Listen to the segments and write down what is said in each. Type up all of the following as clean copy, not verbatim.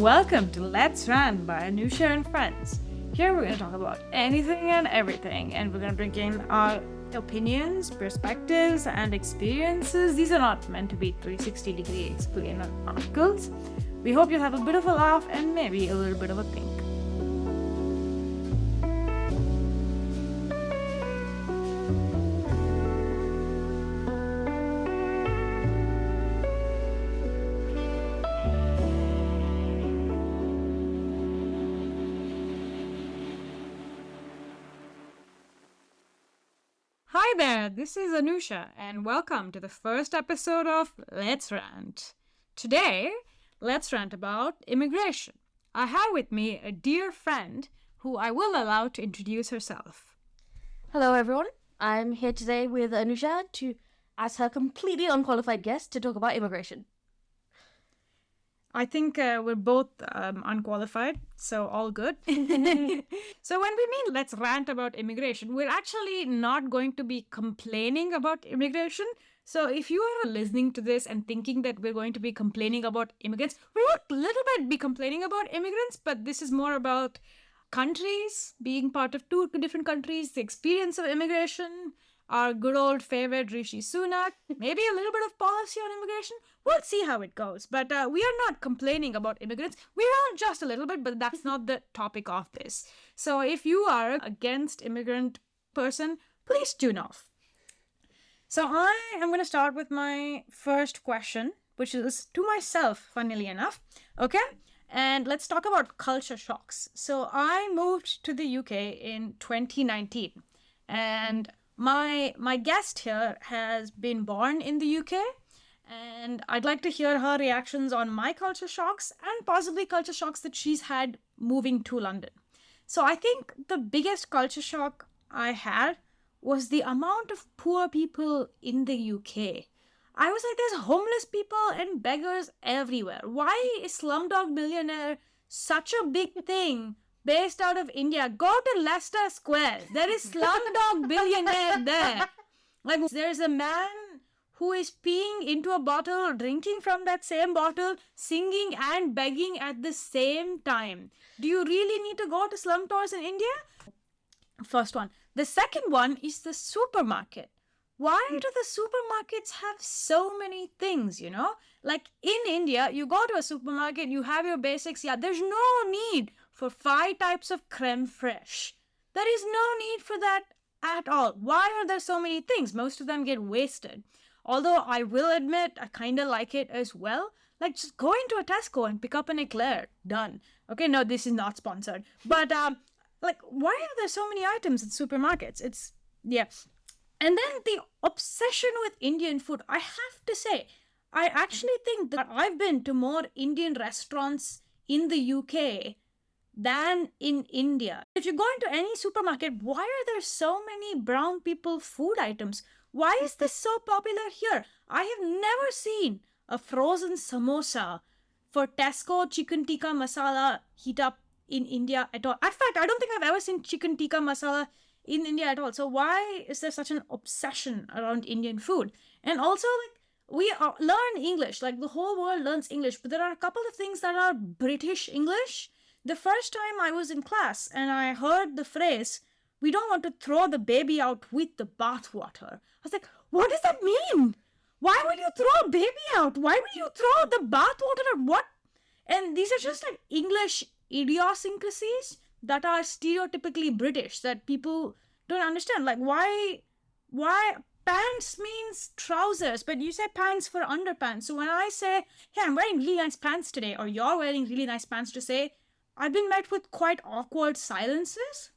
Welcome to Let's Rant by Anusha and friends. Here we're going to talk about anything and everything, and we're going to bring in our opinions, perspectives, and experiences. These are not meant to be 360-degree explainer articles. We hope you'll have a bit of a laugh and maybe a little bit of a think. Hi there, this is Anusha, and welcome to the first episode of Let's Rant. Today, let's rant about immigration. I have with me a dear friend who I will allow to introduce herself. Hello everyone, I'm here today with Anusha as her completely unqualified guest to talk about immigration. I think we're both unqualified, so all good. So when we mean let's rant about immigration, we're actually not going to be complaining about immigration. So if you are listening to this and thinking that we're going to be complaining about immigrants, we will a little bit be complaining about immigrants, but this is more about countries, being part of two different countries, the experience of immigration, our good old favorite Rishi Sunak, maybe a little bit of policy on immigration. We'll see how it goes. But we are not complaining about immigrants. We are just a little bit, but that's not the topic of this. So if you are against immigrant person, please tune off. So I am going to start with my first question, which is to myself, funnily enough. Okay? And let's talk about culture shocks. So I moved to the UK in 2019. And my guest here has been born in the UK, and I'd like to hear her reactions on my culture shocks and possibly culture shocks that she's had moving to London. So I think the biggest culture shock I had was the amount of poor people in the UK. I was like, there's homeless people and beggars everywhere. Why is Slumdog Millionaire such a big thing? Based out of India, go to Leicester Square. There is Slumdog Billionaire there. Like, there's a man who is peeing into a bottle, drinking from that same bottle, singing and begging at the same time. Do you really need to go to slum tours in India? First one. The second one is the supermarket. Why do the supermarkets have so many things, Like, in India, you go to a supermarket, you have your basics. Yeah, there's no need for 5 types of creme fraiche. There is no need for that at all. Why are there so many things? Most of them get wasted. Although I will admit, I kind of like it as well. Like, just go into a Tesco and pick up an eclair. Done. Okay, no, this is not sponsored. But, why are there so many items in supermarkets? Yeah. And then the obsession with Indian food. I have to say, I actually think that I've been to more Indian restaurants in the UK than in India. If you go into any supermarket, why are there so many brown people food items? Why is this so popular here? I have never seen a frozen samosa for Tesco chicken tikka masala heat up in India at all. In fact, I don't think I've ever seen chicken tikka masala in India at all. So why is there such an obsession around Indian food? And also, we learn English. Like, the whole world learns English, but there are a couple of things that are British English. The first time I was in class and I heard the phrase, "We don't want to throw the baby out with the bathwater," I was like, what does that mean? Why would you throw a baby out? Why would you throw the bathwater out? What? And these are just like English idiosyncrasies that are stereotypically British that people don't understand. Like, why pants means trousers, but you say pants for underpants. So when I say, hey, I'm wearing really nice pants today, or you're wearing really nice pants to say, I've been met with quite awkward silences.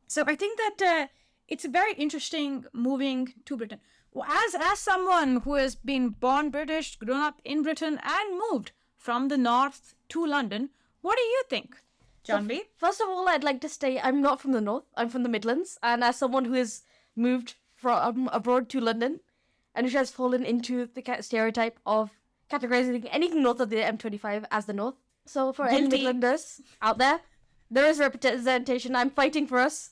So I think that it's very interesting moving to Britain. As someone who has been born British, grown up in Britain, and moved from the north to London, what do you think, Jhanvi? First of all, I'd like to say I'm not from the north. I'm from the Midlands. And as someone who has moved from abroad to London, Anusha has fallen into the stereotype of categorizing anything north of the M25 as the north. So for any Midlanders out there is representation. I'm fighting for us.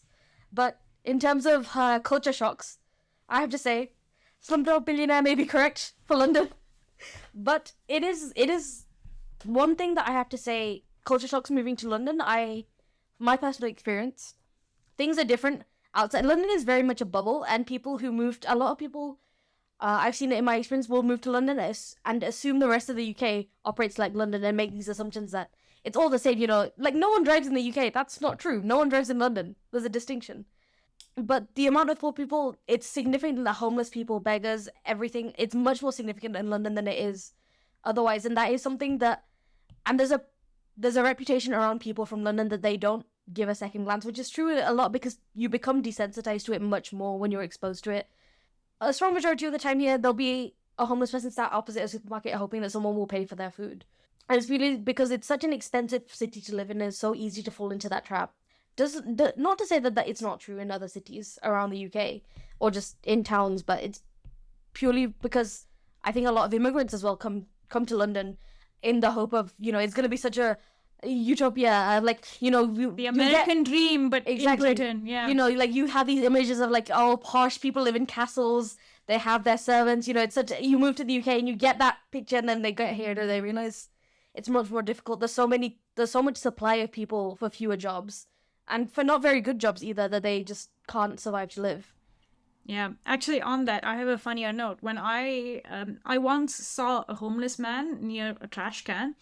But in terms of culture shocks, I have to say, Slumdog Billionaire may be correct for London. But it is One thing that I have to say, culture shocks moving to London, my personal experience, things are different outside. London is very much a bubble, and people who moved, a lot of people, I've seen it in my experience, will move to London and assume the rest of the UK operates like London and make these assumptions that it's all the same, like no one drives in the UK. That's not true. No one drives in London. There's a distinction. But the amount of poor people, it's significant. The homeless people, beggars, everything, it's much more significant in London than it is otherwise. And that is something that, and there's a reputation around people from London that they don't give a second glance, which is true a lot because you become desensitized to it much more when you're exposed to it. A strong majority of the time here, there'll be a homeless person sat opposite a supermarket hoping that someone will pay for their food. And it's really because it's such an expensive city to live in, and it's so easy to fall into that trap. Not to say that it's not true in other cities around the UK or just in towns, but it's purely because I think a lot of immigrants as well come to London in the hope of, it's going to be such a utopia, The American dream, but exactly. in Britain, yeah. Like you have these images of like, oh, posh people live in castles, they have their servants, it's such, you move to the UK and you get that picture, and then they get here and they realize it's much more difficult. There's so much supply of people for fewer jobs, and for not very good jobs either, that they just can't survive to live. Yeah, actually, on that, I have a funnier note. When I once saw a homeless man near a trash can,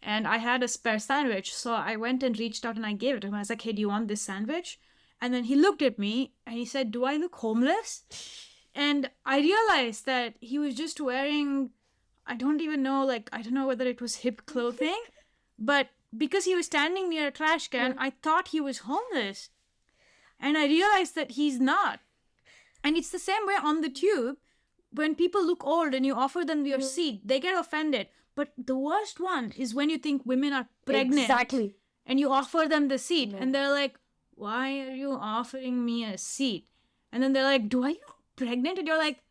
and I had a spare sandwich, so I went and reached out and I gave it to him. I was like, "Hey, do you want this sandwich?" And then he looked at me and he said, "Do I look homeless?" And I realized that he was just wearing, I don't know whether it was hip clothing, but because he was standing near a trash can, I thought he was homeless. And I realized that he's not. And it's the same way on the tube. When people look old and you offer them your seat, they get offended. But the worst one is when you think women are pregnant. Exactly. And you offer them the seat. And they're like, "Why are you offering me a seat?" And then they're like, "Do I look pregnant?" And you're like,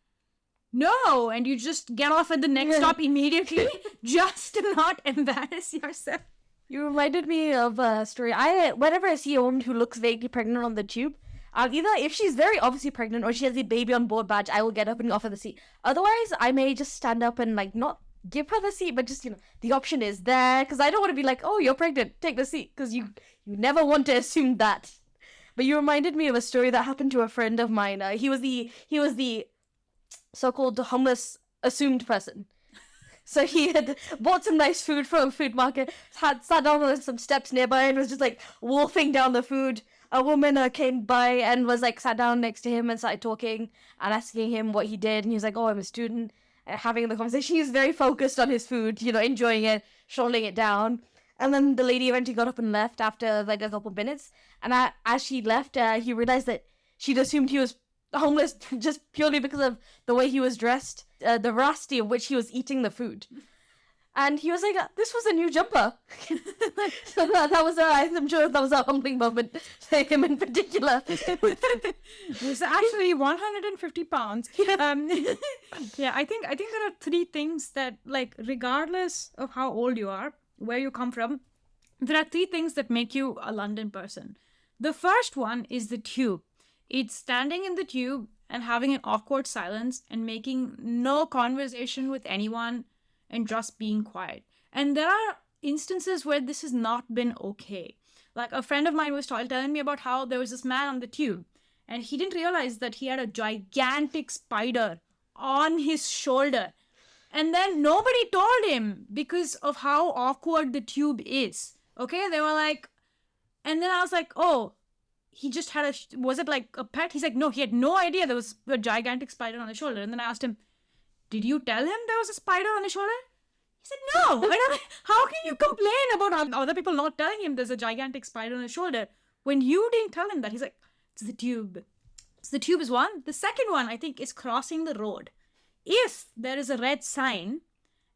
"No." And you just get off at the next stop immediately just to not embarrass yourself. You reminded me of a story. Whenever I see a woman who looks vaguely pregnant on the tube, I'll either, if she's very obviously pregnant or she has a baby on board badge, I will get up and offer the seat. Otherwise, I may just stand up and not give her the seat, but just, the option is there, because I don't want to be like, "Oh, you're pregnant, take the seat," because you never want to assume that. But you reminded me of a story that happened to a friend of mine. He was the so-called homeless assumed person. So he had bought some nice food from a food market, sat down on some steps nearby, and was just wolfing down the food. A woman came by and was sat down next to him and started talking and asking him what he did. And he was like, "Oh, I'm a student." Having the conversation, he was very focused on his food, enjoying it, shoveling it down. And then the lady eventually got up and left after a couple of minutes. And as she left, he realized that she'd assumed he was homeless just purely because of the way he was dressed, the veracity of which he was eating the food. And he was like, "This was a new jumper." So that was I'm sure that was a humbling moment for him in particular. It was actually 150 pounds. Yeah, I think there are three things that, regardless of how old you are, where you come from, there are three things that make you a London person. The first one is the tube. It's standing in the tube and having an awkward silence and making no conversation with anyone and just being quiet. And there are instances where this has not been okay. Like a friend of mine was telling me about how there was this man on the tube and he didn't realize that he had a gigantic spider on his shoulder. And then nobody told him because of how awkward the tube is. Okay, they were like, and then I was like, "Oh, he just had was it like a pet?" He's like, "No, he had no idea there was a gigantic spider on his shoulder." And then I asked him, "Did you tell him there was a spider on his shoulder?" He said, "No." And I'm like, how can you complain about other people not telling him there's a gigantic spider on his shoulder when you didn't tell him that? He's like, "It's the tube." So the tube is one. The second one, I think, is crossing the road. If there is a red sign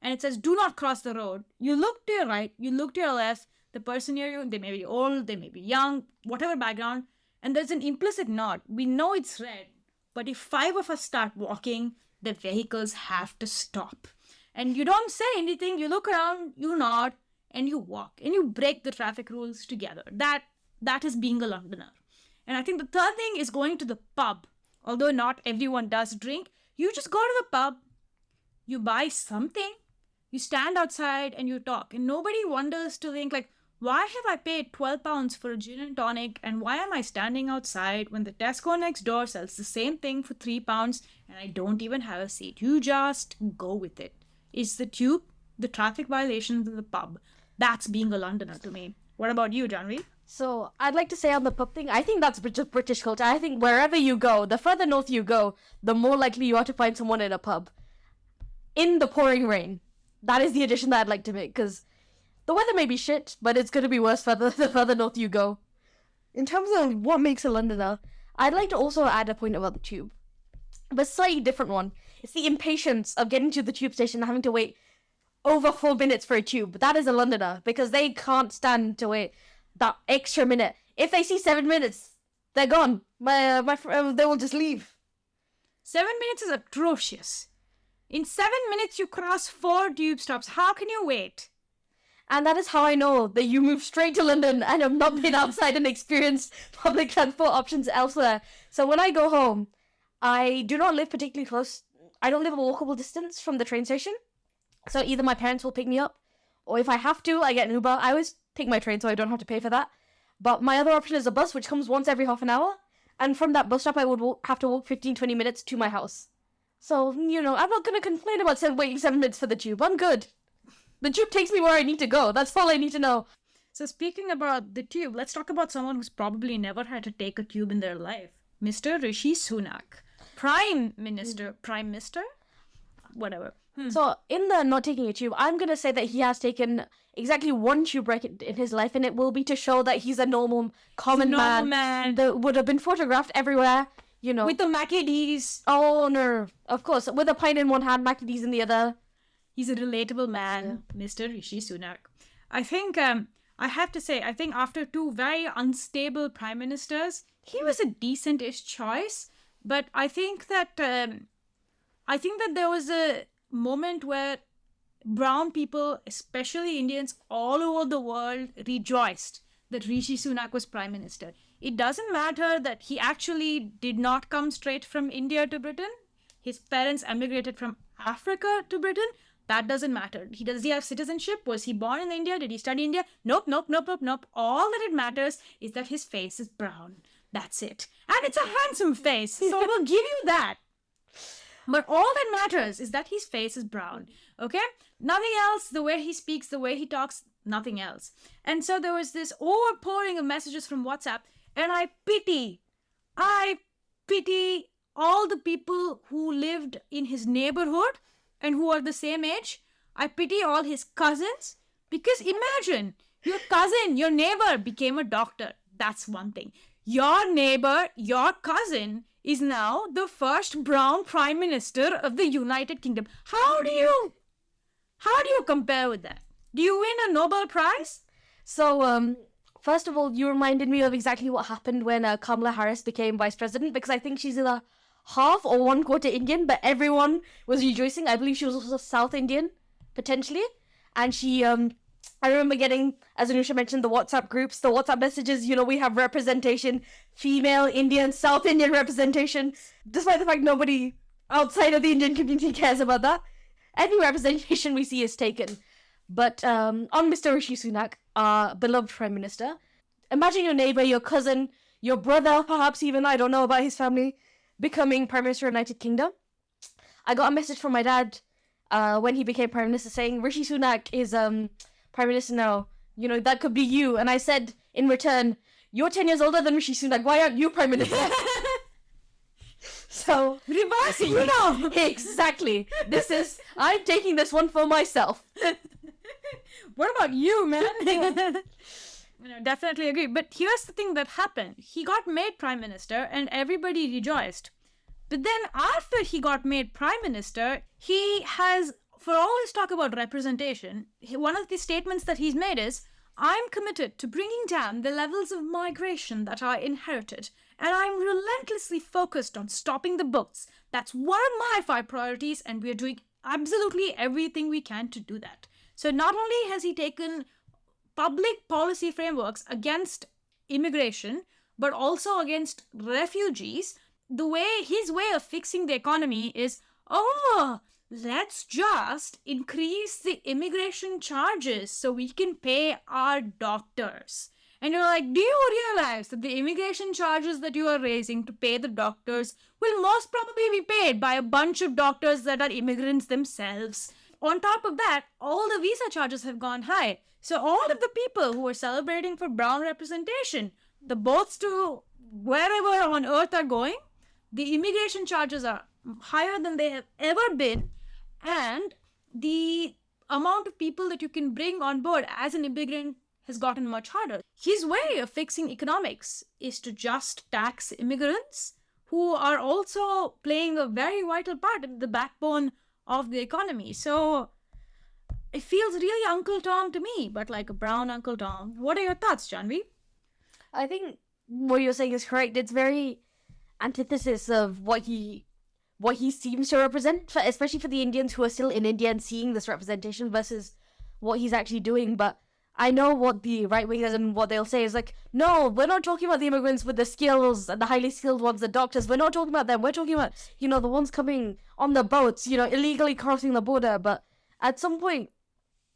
and it says, "Do not cross the road," you look to your right, you look to your left, the person near you, they may be old, they may be young, whatever background, and there's an implicit nod. We know it's red, but if 5 of us start walking, the vehicles have to stop. And you don't say anything, you look around, you nod, and you walk, and you break the traffic rules together. That is being a Londoner. And I think the third thing is going to the pub. Although not everyone does drink, you just go to the pub, you buy something, You stand outside and you talk, and nobody wonders to think like, why have I paid £12 for a gin and tonic, and why am I standing outside when the Tesco next door sells the same thing for £3 and I don't even have a seat? You just go with it. It's the tube, the traffic violations in the pub. That's being a Londoner to me. What about you, Jhanvi? So I'd like to say on the pub thing, I think that's just British culture. I think wherever you go, the further north you go, the more likely you are to find someone in a pub in the pouring rain. That is the addition that I'd like to make, because the weather may be shit, but it's going to be worse the further north you go. In terms of what makes a Londoner, I'd like to also add a point about the tube, but a slightly different one. It's the impatience of getting to the tube station and having to wait over 4 minutes for a tube. That is a Londoner, because they can't stand to wait that extra minute. If they see 7 minutes, they're gone. They will just leave. 7 minutes is atrocious. In 7 minutes, you cross 4 tube stops. How can you wait? And that is how I know that you move straight to London and have not been outside and experienced public transport options elsewhere. So when I go home, I do not live particularly close. I don't live a walkable distance from the train station. So either my parents will pick me up, or if I have to, I get an Uber. I always take my train so I don't have to pay for that. But my other option is a bus, which comes once every half an hour. And from that bus stop, I would have to walk 15-20 minutes to my house. So, I'm not going to complain about waiting 7 minutes for the tube. I'm good. The tube takes me where I need to go. That's all I need to know. So speaking about the tube, let's talk about someone who's probably never had to take a tube in their life. Mr. Rishi Sunak. Prime Minister? Whatever. So, in the not taking a tube, I'm going to say that he has taken exactly one tube break in his life, and it will be to show that he's a normal, common man that would have been photographed everywhere, With the Mackie D's. Oh, no. Of course, with a pint in one hand, Mackie D's in the other. He's a relatable man, Mr. Rishi Sunak. I think, I have to say, after 2 very unstable prime ministers, he was a decent-ish choice. But I think that there was a moment where brown people, especially Indians all over the world, rejoiced that Rishi Sunak was prime minister. It doesn't matter that he actually did not come straight from India to Britain. His parents emigrated from Africa to Britain. That doesn't matter. Does he have citizenship? Was he born in India? Did he study India? Nope. All that it matters is that his face is brown. That's it. And it's a handsome face. So we'll give you that. But all that matters is that his face is brown. Okay? Nothing else. The way he speaks, the way he talks, nothing else. And so there was this overpouring of messages from WhatsApp. And I pity all the people who lived in his neighborhood and who are the same age. I pity all his cousins, because imagine your cousin, your neighbor became a doctor. That's one thing. Your neighbor, your cousin is now the first brown prime minister of the United Kingdom. How do you compare with that? Do you win a Nobel Prize? So, first of all, you reminded me of exactly what happened when Kamala Harris became vice president, because I think she's either half or 1/4 Indian, but everyone was rejoicing. I believe she was also South Indian, potentially. And she, I remember getting, as Anusha mentioned, the WhatsApp groups, the WhatsApp messages, we have representation, female, Indian, South Indian representation, despite the fact nobody outside of the Indian community cares about that. Any representation we see is taken. But on Mr. Rishi Sunak, our beloved Prime Minister, imagine your neighbor, your cousin, your brother, perhaps even, I don't know about his family, becoming Prime Minister of the United Kingdom. I got a message from my dad when he became Prime Minister saying, Rishi Sunak is Prime Minister now. That could be you. And I said, in return, you're 10 years older than Rishi Sunak. Why aren't you Prime Minister? So, reversing, Exactly. I'm taking this one for myself. What about you, man? Definitely agree. But here's the thing that happened. He got made prime minister and everybody rejoiced. But then after he got made prime minister, he has, for all his talk about representation, one of the statements that he's made is, I'm committed to bringing down the levels of migration that I inherited, and I'm relentlessly focused on stopping the books. That's one of my 5 priorities, and we're doing absolutely everything we can to do that. So not only has he taken public policy frameworks against immigration, but also against refugees, his way of fixing the economy is, let's just increase the immigration charges so we can pay our doctors. And you're like, do you realize that the immigration charges that you are raising to pay the doctors will most probably be paid by a bunch of doctors that are immigrants themselves? On top of that, all the visa charges have gone high. So all of the people who are celebrating for brown representation, the boats to wherever on earth are going, the immigration charges are higher than they have ever been, and the amount of people that you can bring on board as an immigrant has gotten much harder. His way of fixing economics is to just tax immigrants who are also playing a very vital part in the backbone of the economy. So it feels really Uncle Tom to me, but like a brown Uncle Tom. What are your thoughts, Jhanvi? I think what you're saying is correct. It's very antithesis of what he seems to represent, especially for the Indians who are still in India and seeing this representation versus what he's actually doing. But I know what the right wingers and what they'll say is like, no, we're not talking about the immigrants with the skills and the highly skilled ones, the doctors. We're not talking about them. We're talking about, the ones coming on the boats, illegally crossing the border. But at some point,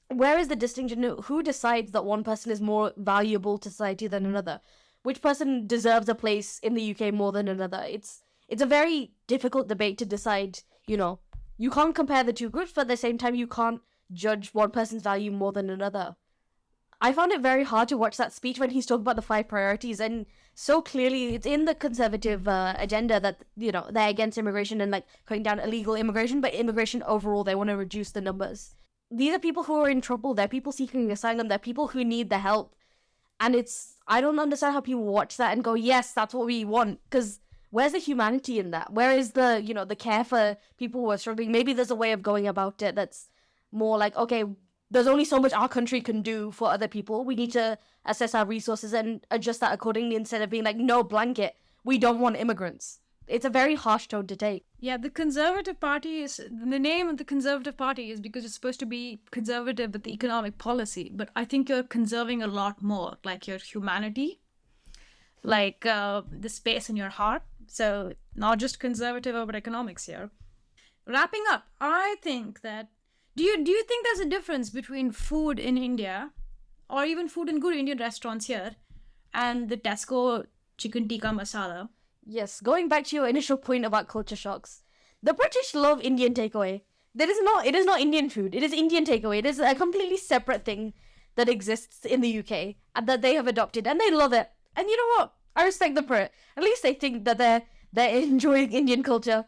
where is the distinction? Who decides that one person is more valuable to society than another? Which person deserves a place in the UK more than another? It's a very difficult debate to decide. You can't compare the two groups, but at the same time, you can't judge one person's value more than another. I found it very hard to watch that speech when he's talking about the 5 priorities, and so clearly it's in the conservative agenda that, they're against immigration and like cutting down illegal immigration, but immigration overall, they want to reduce the numbers. These are people who are in trouble. They're people seeking asylum. They're people who need the help. And I don't understand how people watch that and go, yes, that's what we want. Because where's the humanity in that? Where is the, the care for people who are struggling? Maybe there's a way of going about it that's more like, okay, there's only so much our country can do for other people. We need to assess our resources and adjust that accordingly instead of being like, no, blanket, we don't want immigrants. It's a very harsh tone to take. Yeah, the Conservative Party the name of the Conservative Party is because it's supposed to be conservative with the economic policy, but I think you're conserving a lot more, like your humanity, like the space in your heart. So not just conservative about economics here. Wrapping up, I think that do you think there's a difference between food in India, or even food in good Indian restaurants here, and the Tesco chicken tikka masala? Yes, going back to your initial point about culture shocks, the British love Indian takeaway. It is not Indian food. It is Indian takeaway. It is a completely separate thing that exists in the UK and that they have adopted, and they love it. And you know what? I respect them for it. At least they think that they're enjoying Indian culture.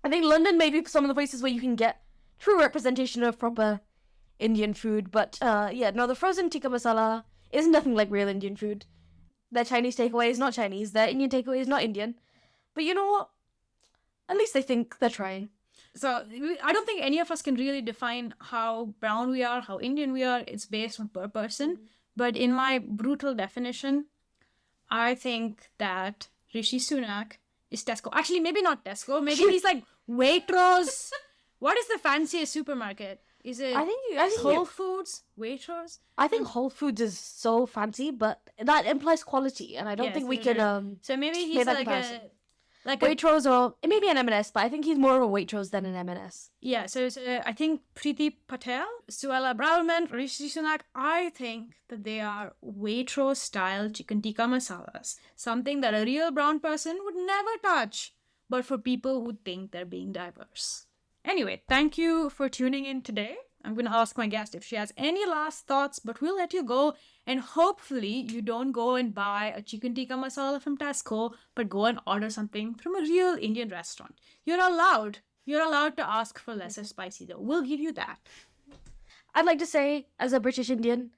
I think London may be some of the places where you can get true representation of proper Indian food. But the frozen tikka masala is nothing like real Indian food. Their Chinese takeaway is not Chinese. Their Indian takeaway is not Indian. But you know what? At least they think they're trying. So I don't think any of us can really define how brown we are, how Indian we are. It's based on per person. But in my brutal definition, I think that Rishi Sunak is Tesco. Actually, maybe not Tesco. Maybe he's like Waitrose. What is the fanciest supermarket? Is it I think Whole Foods? Waitrose? I think Whole Foods is so fancy, but that implies quality, and I don't think we can. So maybe he's like Waitrose, or maybe an M&S, but I think he's more of a Waitrose than an M&S. Yeah, so I think Preeti Patel, Suella Braverman, Rishi Sunak, I think that they are Waitrose style chicken tikka masalas. Something that a real brown person would never touch, but for people who think they're being diverse. Anyway, thank you for tuning in today. I'm going to ask my guest if she has any last thoughts, but we'll let you go. And hopefully you don't go and buy a chicken tikka masala from Tesco, but go and order something from a real Indian restaurant. You're allowed to ask for lesser spicy though. We'll give you that. I'd like to say, as a British Indian,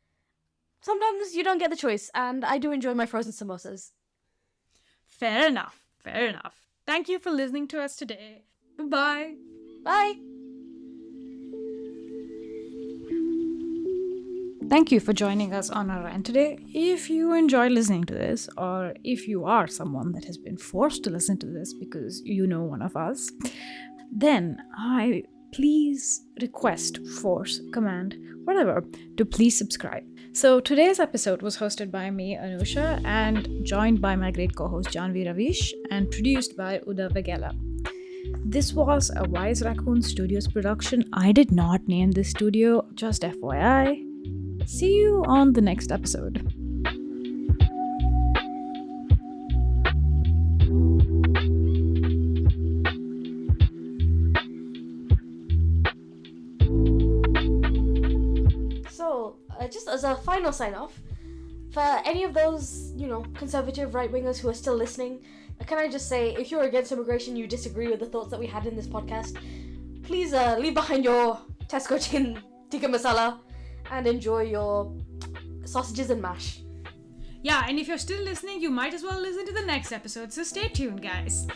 sometimes you don't get the choice, and I do enjoy my frozen samosas. Fair enough. Thank you for listening to us today. Bye-bye. Bye. Thank you for joining us on our rant today. If you enjoy listening to this, or if you are someone that has been forced to listen to this because you know one of us, then I please request, force, command, whatever, to please subscribe. So today's episode was hosted by me, Anusha, and joined by my great co-host Jhanvi Ravish, and produced by Uda Vagela. This was a Wise Raccoon Studios production. I did not name this studio, just FYI. See you on the next episode. So, just as a final sign off, for any of those, conservative right wingers who are still listening, can I just say, if you're against immigration, you disagree with the thoughts that we had in this podcast, please leave behind your Tesco chicken tikka masala and enjoy your sausages and mash. Yeah, and if you're still listening, you might as well listen to the next episode, so stay tuned, guys.